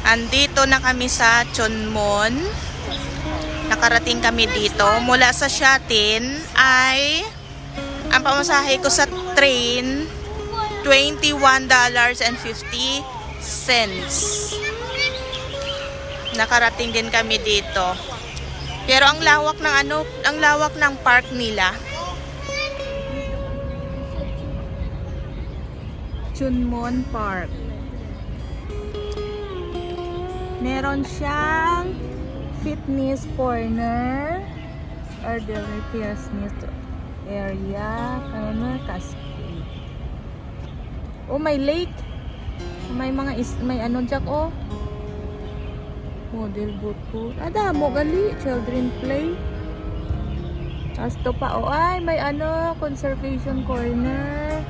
Andito na kami sa Chonmon. Nakarating kami dito. Mula sa Shatin ay ang pamasahe ko sa train $21.50. Nakarating din kami dito. Pero ang lawak ng ang lawak ng park nila. Chonmon Park. Meron siyang fitness corner, elderly fitness area, cascade. Oh, may lake. May mga may ano dyan, oh. Model boat po. Adamo gali, children play. Asto pa, oh, ay may conservation corner.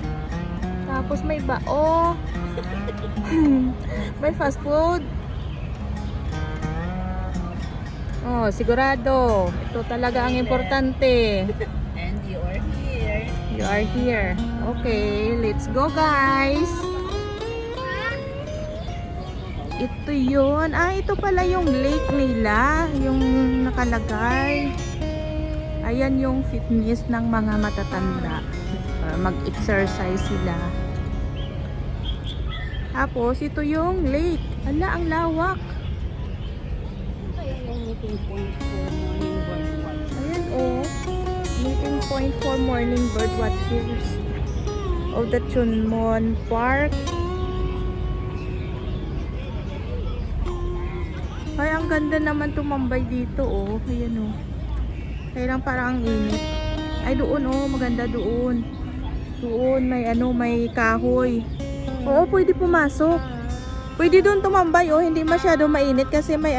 Tapos may bao. May fast food. Oh, sigurado. Ito talaga ang importante. And you are here. You are here. Okay, let's go, guys. Ito yun. Ah, ito pala yung lake nila. Yung nakalagay. Ayan yung fitness ng mga matatanda. Mag-exercise sila. Tapos, ito yung lake. Ala, ang lawak. Ayan, oh. Meeting point for morning bird watchers of the Chonmon Park. Ay, ang ganda naman tumambay dito, oh. Ayan, oh. Kaya lang parang ang init. Ay, doon, oh. Maganda doon. Doon, may may kahoy. Oo, pwede pumasok. Pwede doon tumambay, oh. Hindi masyado mainit kasi may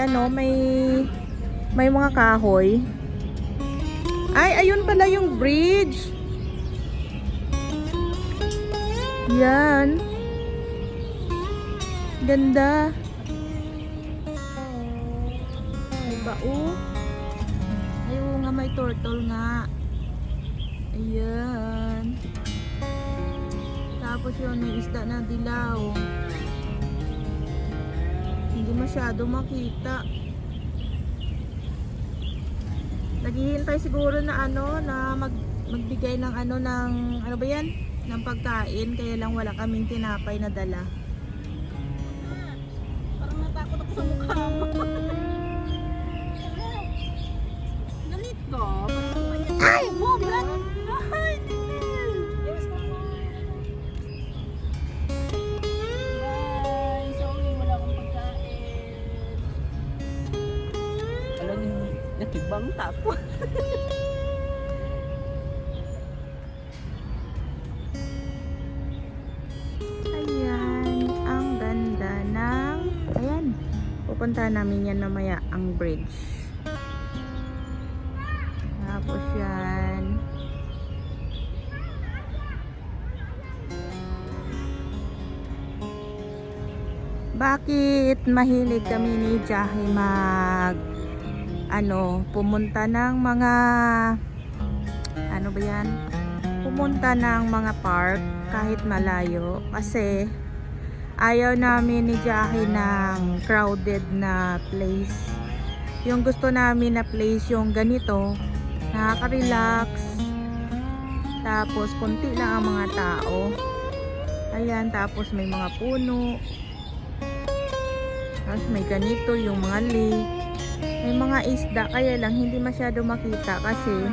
may mga kahoy. Ay, ayun pala yung bridge. Yan. Ganda. May bao. Ayun nga, may turtle nga. Ayan. Tapos yun, may isda na dilaw. Hindi masyado makita. Naghihintay siguro na na magbigay ng ng ano ba yan? Ng pagkain, kaya lang wala kaming tinapay na dala. Parang natakot ako sa mukha mo. Galit ko. Ay! Mo, brad! Ay! Guys, sorry, wala akong pagkain. Alam niyo, natibang tapo. Ayan, ang ganda ng ayan, pupunta namin yan mamaya ang bridge. Tapos yan, bakit mahilig kami ni Jahi pumunta ng mga ba yan, pumunta ng mga park kahit malayo, kasi ayaw namin ni Jahi ng crowded na place. Yung gusto namin na place yung ganito, nakaka-relax, tapos konti lang ang mga tao. Ayan, tapos may mga puno, tapos may ganito yung mga lake, may mga isda, kaya lang hindi masyado makita kasi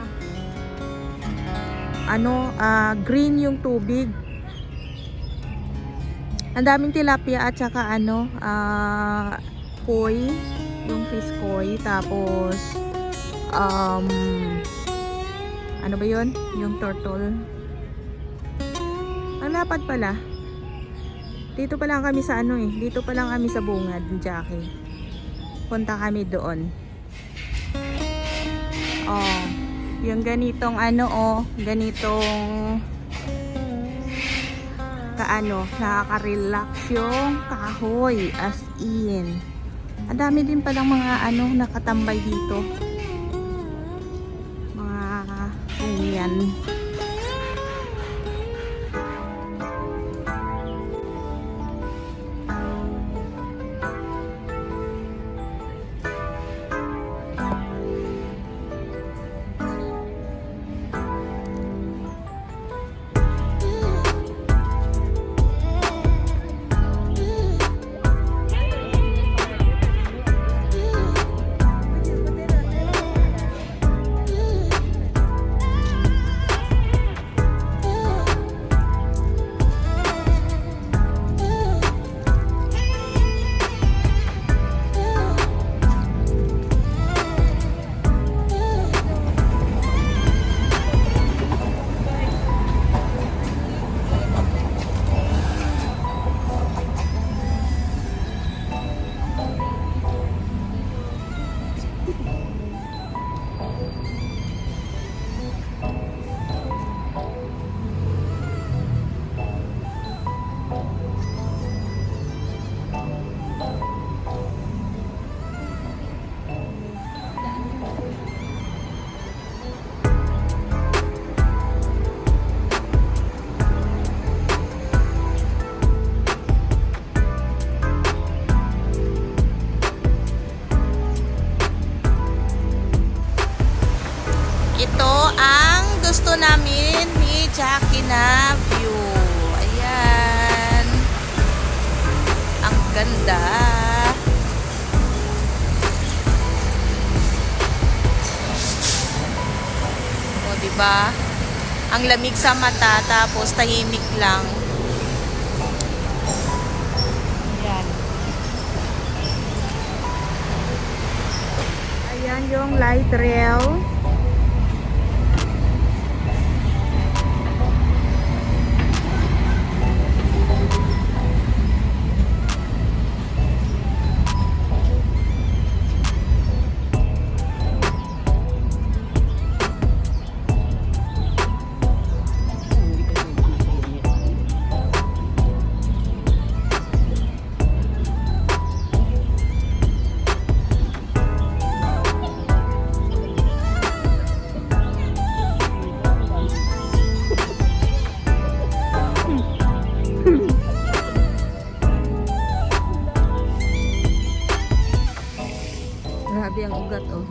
green yung tubig. Ang daming tilapia at saka koi, yung fish koi, tapos ano ba yun? Yung turtle. Ang lapad pala. Dito pa lang kami sa dito pa lang kami sa bungad, Jackie. Punta kami doon. Oh, yung ganitong ganitong nakaka-relax yung kahoy, as in. Ang dami din palang mga nakatambay dito. Mga ganyan. Jackie na view. Ayan. Ang ganda. O, diba? Ang lamig sa mata, tapos tahimik lang. Ayan. Ayan yung light rail. Hindi ko nagpipili. Grabe ang ugat, oh.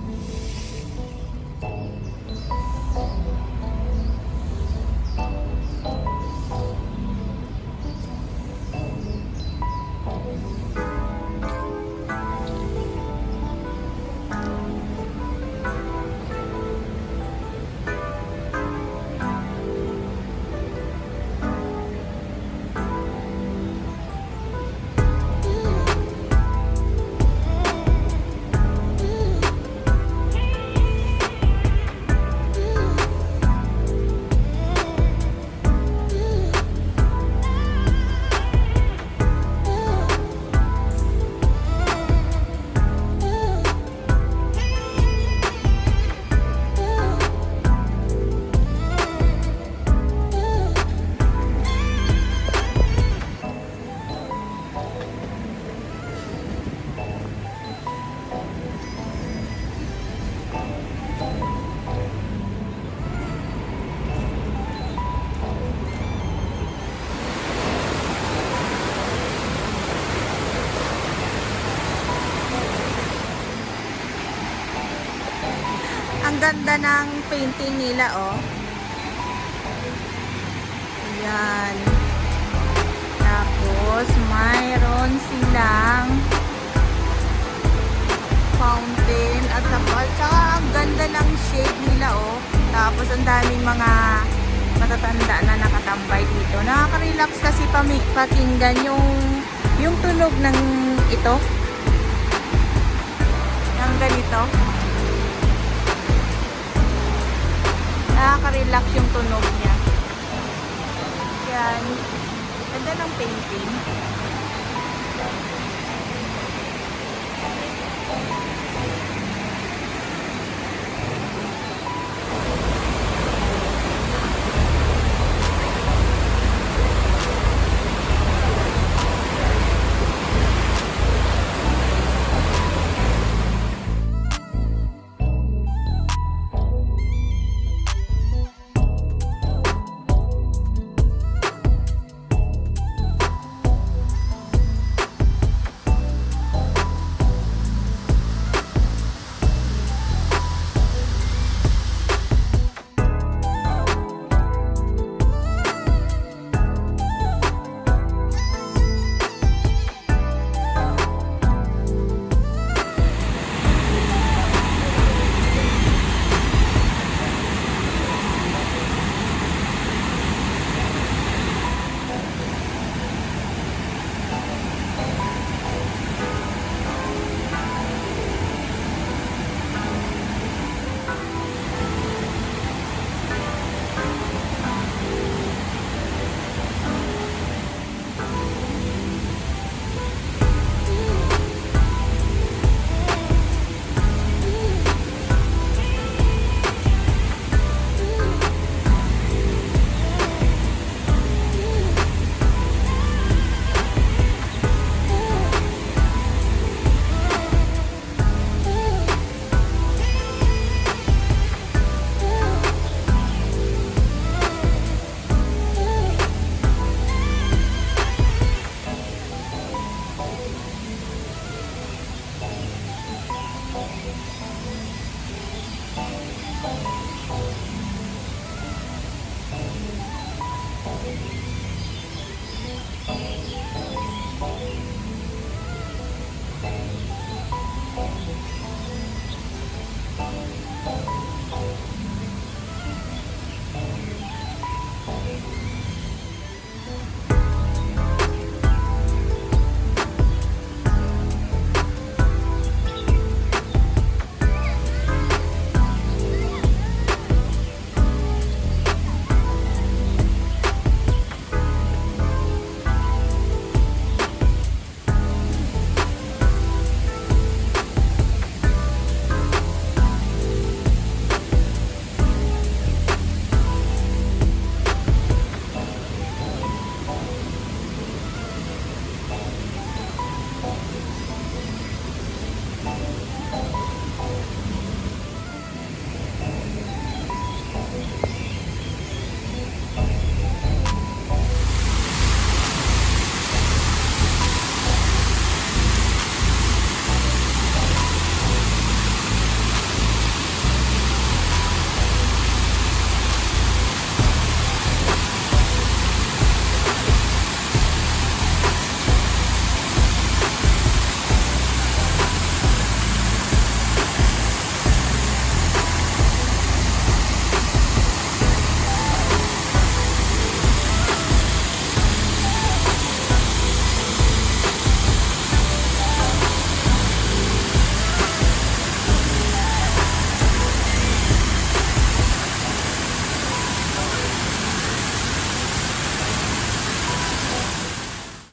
Ang ganda ng painting nila, oh. Ayan. Tapos, mayroon silang fountain at saka ang ganda ng shape nila, oh. Tapos, ang daming mga matatanda na nakatambay dito. Nakaka-relax kasi pakinggan yung tunog ng ito. Yung ganito. Nakaka-relax yung tunog niya. Yan. Ganda ng painting.